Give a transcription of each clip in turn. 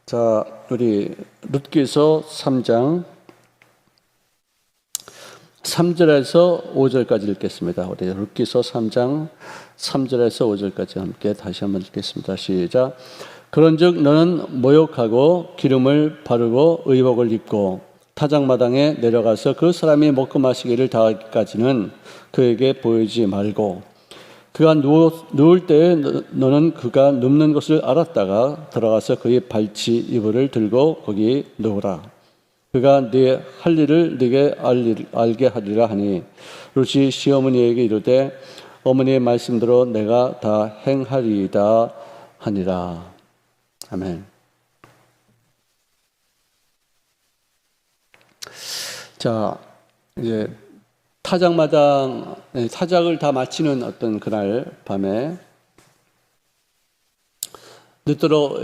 자, 우리 룻기서 3장 3절에서 5절까지 읽겠습니다. 우리 룻기서 3장 3절에서 5절까지 함께 다시 한번 읽겠습니다. 시작. 그런즉 너는 모욕하고 기름을 바르고 의복을 입고 타작마당에 내려가서 그 사람이 먹고 마시기를 다하기까지는 그에게 보이지 말고 그가 누울 때에 너는 그가 눕는 것을 알았다가 들어가서 그의 발치 이불을 들고 거기 누우라. 그가 네 할 일을 네게 알게 하리라 하니 룻이 시어머니에게 이르되 어머니의 말씀대로 내가 다 행하리이다 하니라. 아멘. 자, 이제 타작을 다 마치는 어떤 그날 밤에 늦도록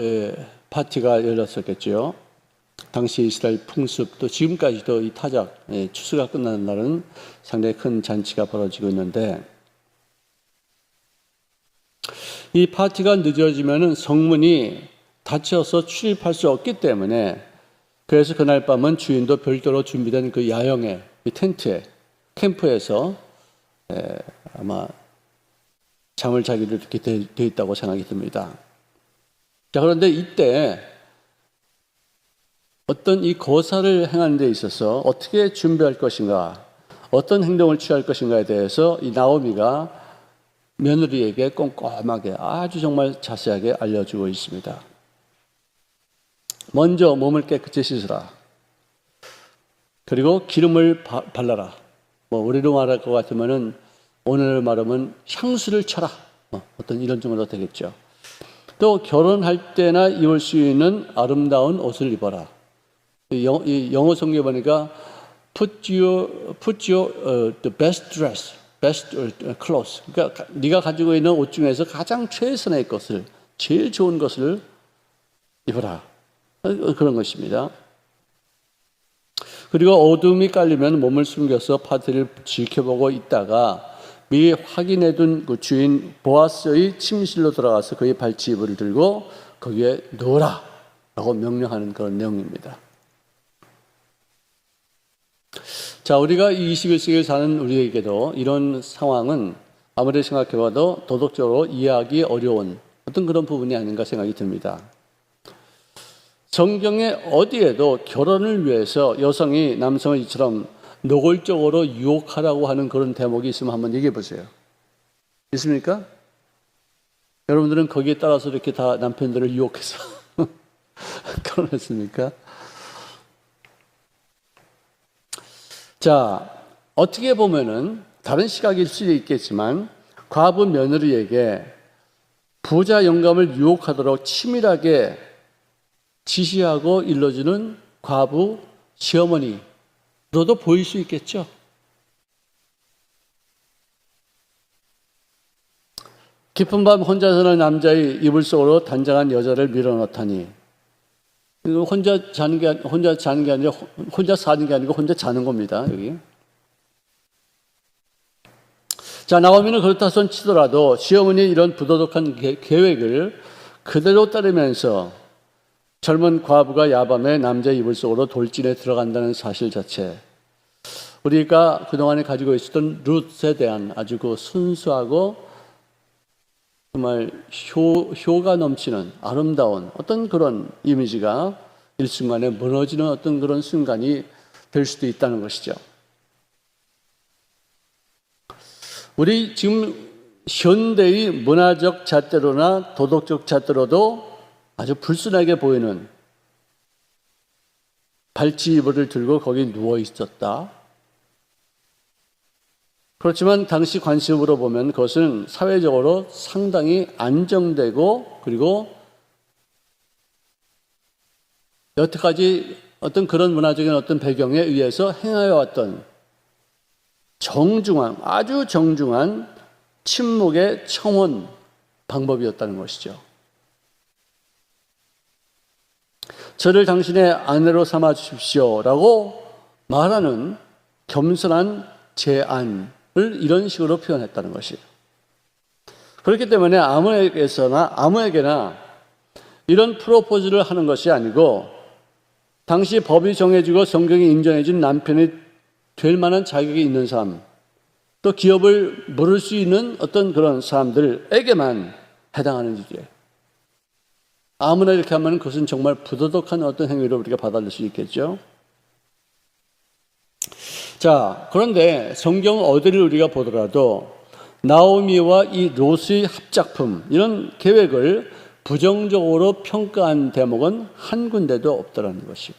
파티가 열렸었겠죠. 당시 이스라엘 풍습 또 지금까지도 이 타작 추수가 끝나는 날은 상당히 큰 잔치가 벌어지고 있는데 이 파티가 늦어지면은 성문이 닫혀서 출입할 수 없기 때문에 그래서 그날 밤은 주인도 별도로 준비된 그 야영의 텐트에 캠프에서 아마 잠을 자기로 이렇게 되어 있다고 생각이 듭니다. 자, 그런데 이때 어떤 이 거사를 행하는 데 있어서 어떻게 준비할 것인가, 어떤 행동을 취할 것인가에 대해서 이 나오미가 며느리에게 꼼꼼하게 아주 정말 자세하게 알려주고 있습니다. 먼저 몸을 깨끗이 씻으라. 그리고 기름을 발라라. 우리로 말할 것 같으면은 오늘 말하면 향수를 쳐라. 어떤 이런 정도로 되겠죠. 또 결혼할 때나 입을 수 있는 아름다운 옷을 입어라. 이 영어 성경에 보니까 put your the best dress, best clothes. 그러니까 네가 가지고 있는 옷 중에서 가장 최선의 것을, 제일 좋은 것을 입어라. 그런 것입니다. 그리고 어둠이 깔리면 몸을 숨겨서 파티를 지켜보고 있다가 미리 확인해둔 그 주인 보아스의 침실로 들어가서 그의 발치 이불을 들고 거기에 누워라 라고 명령하는 그런 내용입니다. 자, 우리가 이 21세기를 사는 우리에게도 이런 상황은 아무리 생각해봐도 도덕적으로 이해하기 어려운 어떤 그런 부분이 아닌가 생각이 듭니다. 성경에 어디에도 결혼을 위해서 여성이 남성을 이처럼 노골적으로 유혹하라고 하는 그런 대목이 있으면 한번 얘기해 보세요. 있습니까? 여러분들은 거기에 따라서 이렇게 다 남편들을 유혹해서 결혼했습니까? 자, 어떻게 보면은 다른 시각일 수도 있겠지만 과부 며느리에게 부자 영감을 유혹하도록 치밀하게 지시하고 일러주는 과부 시어머니로도 보일 수 있겠죠. 깊은 밤 혼자 사는 남자의 이불 속으로 단장한 여자를 밀어넣다니 혼자 사는 게 아니라 혼자 사는 게 아니고 혼자 자는 겁니다. 여기. 자, 나오미는 그렇다 손 치더라도 시어머니의 이런 부도덕한 계획을 그대로 따르면서 젊은 과부가 야밤에 남자의 이불 속으로 돌진해 들어간다는 사실 자체, 우리가 그동안에 가지고 있었던 룻에 대한 아주 그 순수하고 정말 효가 넘치는 아름다운 어떤 그런 이미지가 일순간에 무너지는 어떤 그런 순간이 될 수도 있다는 것이죠. 우리 지금 현대의 문화적 잣대로나 도덕적 잣대로도 아주 불순하게 보이는 발치 이불을 들고 거기 누워 있었다. 그렇지만 당시 관습으로 보면 그것은 사회적으로 상당히 안정되고 그리고 여태까지 어떤 그런 문화적인 어떤 배경에 의해서 행하여 왔던 정중한, 아주 정중한 침묵의 청혼 방법이었다는 것이죠. 저를 당신의 아내로 삼아 주십시오라고 말하는 겸손한 제안을 이런 식으로 표현했다는 것이에요. 그렇기 때문에 아무에게나 이런 프로포즈를 하는 것이 아니고 당시 법이 정해지고 성경이 인정해준 남편이 될 만한 자격이 있는 사람, 또 기업을 물을 수 있는 어떤 그런 사람들에게만 해당하는 일이에요. 아무나 이렇게 하면 그것은 정말 부도덕한 어떤 행위로 우리가 받아들일 수 있겠죠. 자, 그런데 성경 어디를 우리가 보더라도 나오미와 이 롯의 합작품, 이런 계획을 부정적으로 평가한 대목은 한 군데도 없더라는 것이고,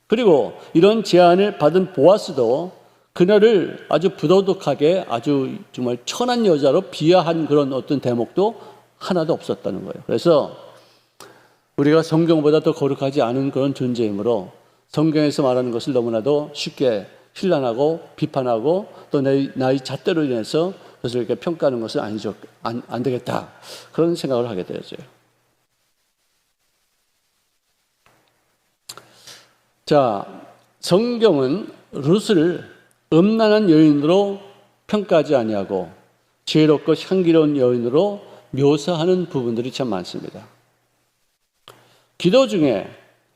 그리고 이런 제안을 받은 보아스도 그녀를 아주 부도덕하게 아주 정말 천한 여자로 비하한 그런 어떤 대목도 하나도 없었다는 거예요. 그래서 우리가 성경보다 더 거룩하지 않은 그런 존재이므로 성경에서 말하는 것을 너무나도 쉽게 힐난하고 비판하고 또 나의 잣대로 인해서 그것을 이렇게 평가하는 것은 아니죠. 안 되겠다. 그런 생각을 하게 되었어요. 자, 성경은 룻을 음란한 여인으로 평가하지 아니하고 지혜롭고 향기로운 여인으로 묘사하는 부분들이 참 많습니다. 기도 중에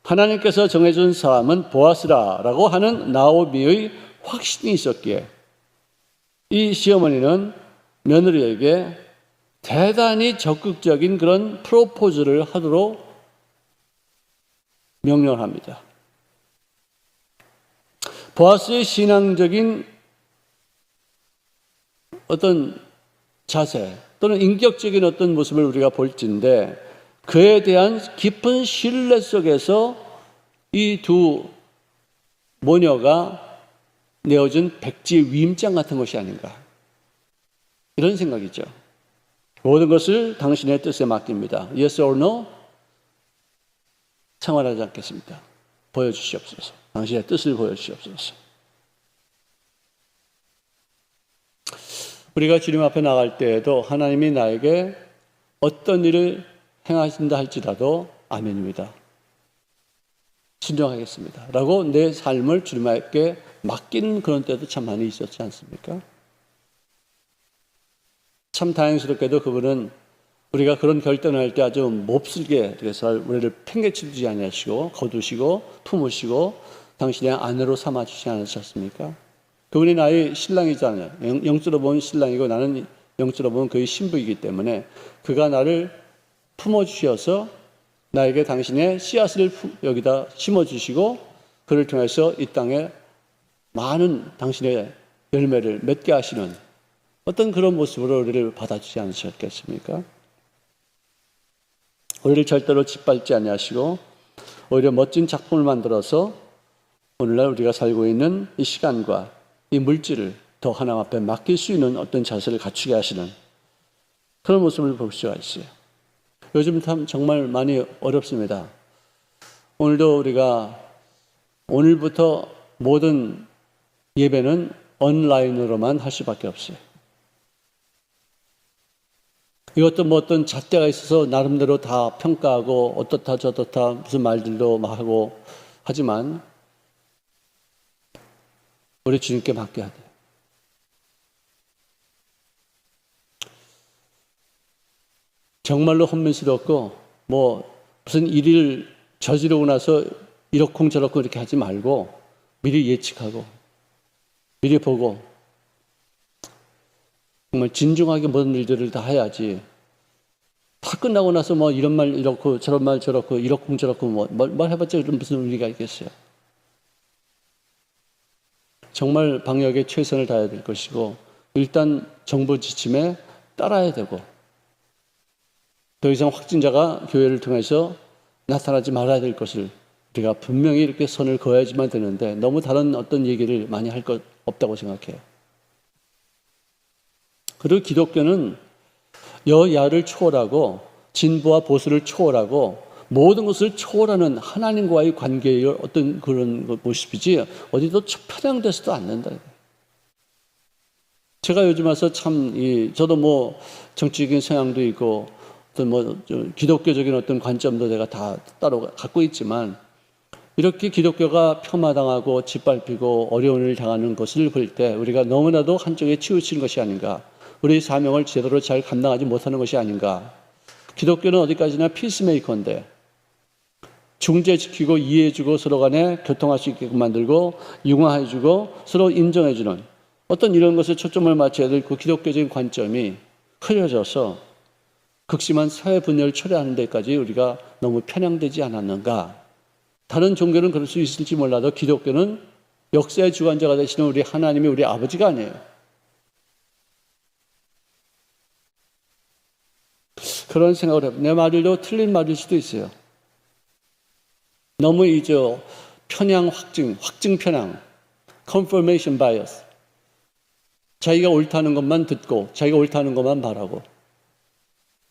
하나님께서 정해준 사람은 보아스라라고 하는 나오미의 확신이 있었기에 이 시어머니는 며느리에게 대단히 적극적인 그런 프로포즈를 하도록 명령을 합니다. 보아스의 신앙적인 어떤 자세 또는 인격적인 어떤 모습을 우리가 볼진데 그에 대한 깊은 신뢰 속에서 이 두 모녀가 내어준 백지의 위임장 같은 것이 아닌가, 이런 생각이죠. 모든 것을 당신의 뜻에 맡깁니다. Yes or no? 생활하지 않겠습니다. 보여주시옵소서. 당신의 뜻을 보여주시옵소서. 우리가 주님 앞에 나갈 때에도 하나님이 나에게 어떤 일을 행하신다 할지라도 아멘입니다. 순종하겠습니다. 라고 내 삶을 주님께 맡기는 그런 때도 참 많이 있었지 않습니까? 참 다행스럽게도 그분은 우리가 그런 결단을 할 때 아주 몹쓸게 우리를 팽개치지 아니하시고 거두시고 품으시고 당신의 아내로 삼아주시지 않으셨습니까? 그분이 나의 신랑이잖아요. 영적으로 보면 신랑이고 나는 영적으로 보면 그의 신부이기 때문에 그가 나를 품어주셔서 나에게 당신의 씨앗을 여기다 심어주시고 그를 통해서 이 땅에 많은 당신의 열매를 맺게 하시는 어떤 그런 모습으로 우리를 받아주지 않으셨겠습니까? 우리를 절대로 짓밟지 아니하시고 오히려 멋진 작품을 만들어서 오늘날 우리가 살고 있는 이 시간과 이 물질을 더 하나님 앞에 맡길 수 있는 어떤 자세를 갖추게 하시는 그런 모습을 볼 수가 있어요. 요즘 참 정말 많이 어렵습니다. 오늘도 우리가 오늘부터 모든 예배는 온라인으로만 할 수밖에 없어요. 이것도 뭐 어떤 잣대가 있어서 나름대로 다 평가하고 어떻다 저렇다 무슨 말들도 막 하고 하지만 우리 주님께 맡겨야 돼요. 정말로 혼민스럽고 뭐 무슨 일을 저지르고 나서 이러쿵저러쿵 이렇게 하지 말고 미리 예측하고 미리 보고 정말 진중하게 모든 일들을 다 해야지 다 끝나고 나서 뭐 이런 말 이렇고 저런 말 저렇고 이러쿵저러쿵 뭘 해봤자 무슨 의미가 있겠어요. 정말 방역에 최선을 다해야 될 것이고 일단 정부 지침에 따라야 되고 더 이상 확진자가 교회를 통해서 나타나지 말아야 될 것을 우리가 분명히 이렇게 선을 그어야지만 되는데 너무 다른 어떤 얘기를 많이 할 것 없다고 생각해요. 그리고 기독교는 여야를 초월하고 진보와 보수를 초월하고 모든 것을 초월하는 하나님과의 관계의 어떤 그런 모습이지 어디도 편향돼서도 않는다. 제가 요즘 와서 참 저도 뭐 정치적인 성향도 있고 어떤 뭐 기독교적인 어떤 관점도 내가 다 따로 갖고 있지만 이렇게 기독교가 폄하당하고 짓밟히고 어려운 일을 당하는 것을 볼 때 우리가 너무나도 한쪽에 치우친 것이 아닌가, 우리의 사명을 제대로 잘 감당하지 못하는 것이 아닌가. 기독교는 어디까지나 피스메이커인데 중재시키고 이해해주고 서로 간에 교통할 수 있게끔 만들고 융화해주고 서로 인정해주는 어떤 이런 것에 초점을 맞춰야 될 그 기독교적인 관점이 흐려져서 극심한 사회 분열을 초래하는 데까지 우리가 너무 편향되지 않았는가. 다른 종교는 그럴 수 있을지 몰라도 기독교는 역사의 주관자가 되시는 우리 하나님이 우리 아버지가 아니에요. 그런 생각을 해요. 내 말도 틀린 말일 수도 있어요. 너무 편향 확증 편향, confirmation bias. 자기가 옳다는 것만 듣고 자기가 옳다는 것만 말하고.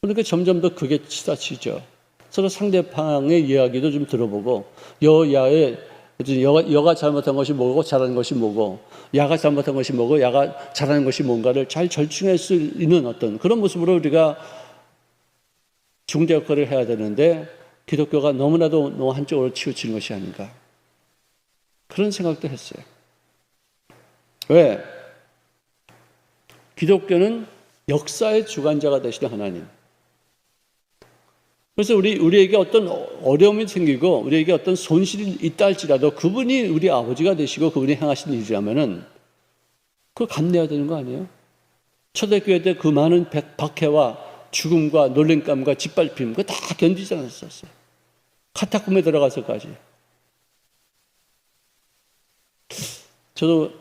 그러니까 점점 더 그게 치닫히죠. 서로 상대방의 이야기도 좀 들어보고 여가 잘못한 것이 뭐고 잘하는 것이 뭐고 야가 잘못한 것이 뭐고 야가 잘하는 것이 뭔가를 잘 절충할 수 있는 어떤 그런 모습으로 우리가 중재 역할을 해야 되는데 기독교가 너무나도 한쪽으로 치우치는 것이 아닌가 그런 생각도 했어요. 왜? 기독교는 역사의 주관자가 되시는 하나님. 그래서 우리에게 어떤 어려움이 생기고 우리에게 어떤 손실이 있다 할지라도 그분이 우리 아버지가 되시고 그분이 행하신 일이라면은 그걸 감내해야 되는 거 아니에요? 초대교회 때 그 많은 박해와 죽음과 놀림감과 짓밟힘 그거 다 견디지 않았었어요. 카타콤에 들어가서까지. 저도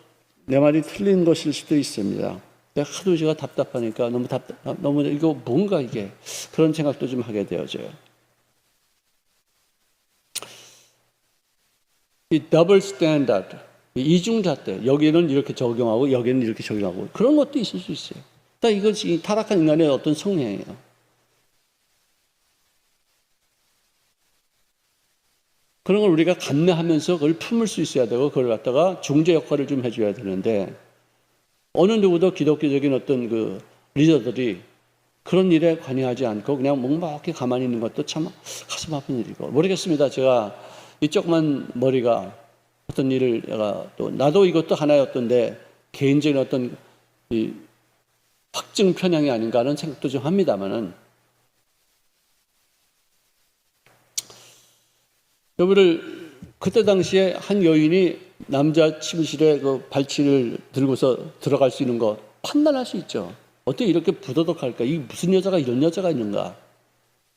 내 말이 틀린 것일 수도 있습니다. 내가 하도 제가 답답하니까 너무 이거 뭔가 이게 그런 생각도 좀 하게 되어져요. 이 더블 스탠다드, 이중잣대, 여기는 이렇게 적용하고 여기는 이렇게 적용하고 그런 것도 있을 수 있어요. 이것이 타락한 인간의 어떤 성향이에요. 그런 걸 우리가 감내하면서 그걸 품을 수 있어야 되고 그걸 갖다가 중재 역할을 좀 해줘야 되는데 어느 누구도 기독교적인 어떤 그 리더들이 그런 일에 관여하지 않고 그냥 묵묵히 가만히 있는 것도 참 가슴 아픈 일이고 모르겠습니다. 제가 이 조그만 머리가 어떤 일을 내가 또 나도 이것도 하나의 어떤데 개인적인 어떤 이 확증 편향이 아닌가 하는 생각도 좀 합니다만은 여러분들 그때 당시에 한 여인이 남자 침실에 그 발치를 들고서 들어갈 수 있는 거 판단할 수 있죠. 어떻게 이렇게 부도덕할까? 이 무슨 여자가 이런 여자가 있는가?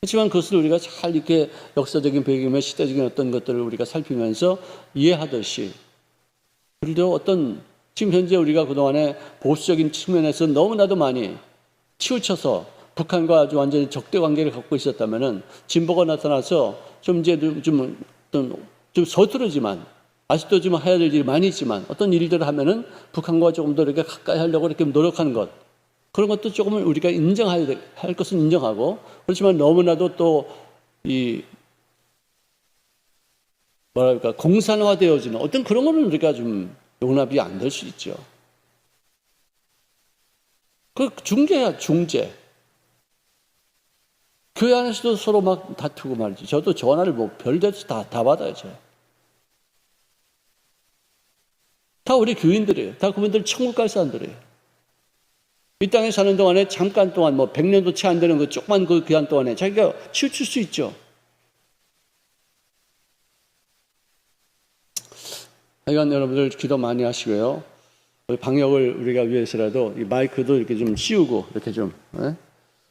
그렇지만 그것을 우리가 잘 이렇게 역사적인 배경이며 시대적인 어떤 것들을 우리가 살피면서 이해하듯이 그래도 어떤 지금 현재 우리가 그동안에 보수적인 측면에서 너무나도 많이 치우쳐서 북한과 아주 완전히 적대 관계를 갖고 있었다면은 진보가 나타나서 좀 서투르지만 아직도 좀 해야 될 일이 많이 있지만 어떤 일들을 하면은 북한과 조금 더 이렇게 가까이 하려고 이렇게 노력하는 것 그런 것도 조금은 우리가 인정해야 할 것은 인정하고 그렇지만 너무나도 또 이 공산화되어지는 어떤 그런 거는 우리가 좀 용납이 안 될 수 있죠. 그 중재야 중재. 교회 안에서도 서로 막 다투고 말이지. 저도 전화를 뭐 별데서 다 받아요. 다 우리 교인들이에요. 다 그분들 천국 갈 사람들이에요. 이 땅에 사는 동안에 잠깐 동안 100년도 채 안 되는 그 조그만 그 기간 동안에 자기가 치우칠 수 있죠. 하여간 여러분들 기도 많이 하시고요. 방역을 우리가 위해서라도 이 마이크도 이렇게 좀 씌우고 이렇게 좀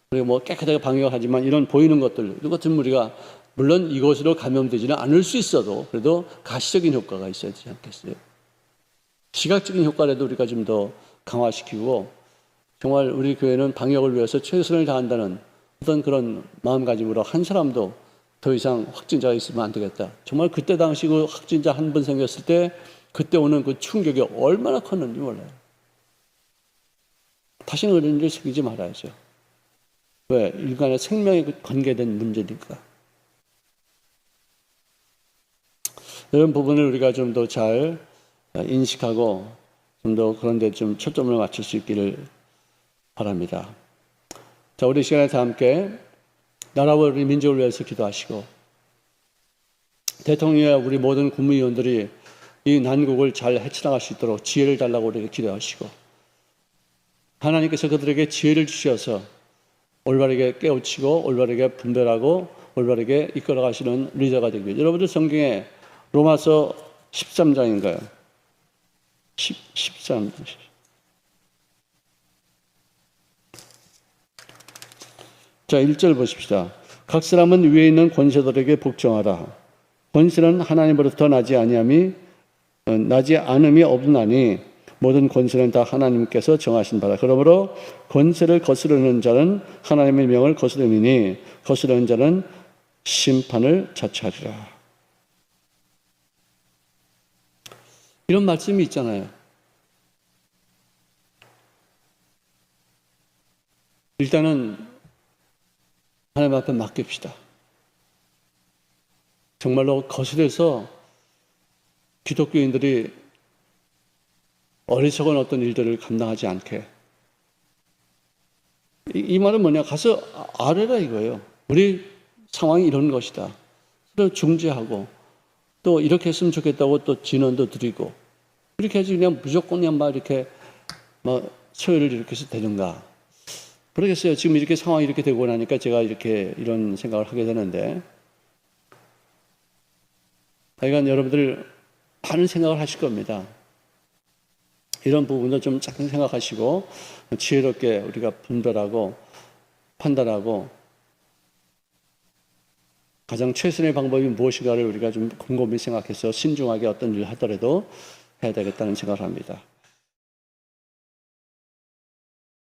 그리고 깨끗하게 방역하지만 이런 보이는 것들 이것 좀 우리가 물론 이것으로 감염되지는 않을 수 있어도 그래도 가시적인 효과가 있어야 되지 않겠어요? 시각적인 효과라도 우리가 좀 더 강화시키고 정말 우리 교회는 방역을 위해서 최선을 다한다는 어떤 그런 마음가짐으로 한 사람도 더 이상 확진자가 있으면 안 되겠다. 정말 그때 당시 그 확진자 한 번 생겼을 때 그때 오는 그 충격이 얼마나 컸는지 몰라요. 다시는 그런 일이 생기지 말아야죠. 왜? 인간의 생명에 관계된 문제니까. 이런 부분을 우리가 좀 더 잘 인식하고 좀 더 그런 데 좀 초점을 맞출 수 있기를 바랍니다. 자, 우리 시간에 다 함께 나라와 우리 민족을 위해서 기도하시고 대통령과 우리 모든 국무위원들이 이 난국을 잘 헤쳐나갈 수 있도록 지혜를 달라고 우리에게 기도하시고 하나님께서 그들에게 지혜를 주셔서 올바르게 깨우치고 올바르게 분별하고 올바르게 이끌어 가시는 리더가 되기 위해 여러분들 성경에 로마서 13장인가요? 13장. 자, 1절 보십시다. 각 사람은 위에 있는 권세들에게 복종하라. 권세는 하나님으로부터 나지 않음이 없나니 모든 권세는 다 하나님께서 정하신 바라. 그러므로 권세를 거스르는 자는 하나님의 명을 거스름이니 거스르는 자는 심판을 자초하리라. 이런 말씀이 있잖아요. 일단은 하나님 앞에 맡깁시다. 정말로 거슬려서 기독교인들이 어리석은 어떤 일들을 감당하지 않게. 이 말은 뭐냐? 가서 아뢰라 이거예요. 우리 상황이 이런 것이다. 서로 중재하고 또 이렇게 했으면 좋겠다고 또 진언도 드리고 이렇게 해서 그냥 무조건 그냥 막 이렇게 막 소요를 이렇게 해서 되는가. 모르겠어요. 지금 이렇게 상황이 이렇게 되고 나니까 제가 이런 생각을 하게 되는데 하여간 여러분들 많은 생각을 하실 겁니다. 이런 부분도 좀 작은 생각하시고 지혜롭게 우리가 분별하고 판단하고 가장 최선의 방법이 무엇인가를 우리가 좀 곰곰이 생각해서 신중하게 어떤 일을 하더라도 해야 되겠다는 생각을 합니다.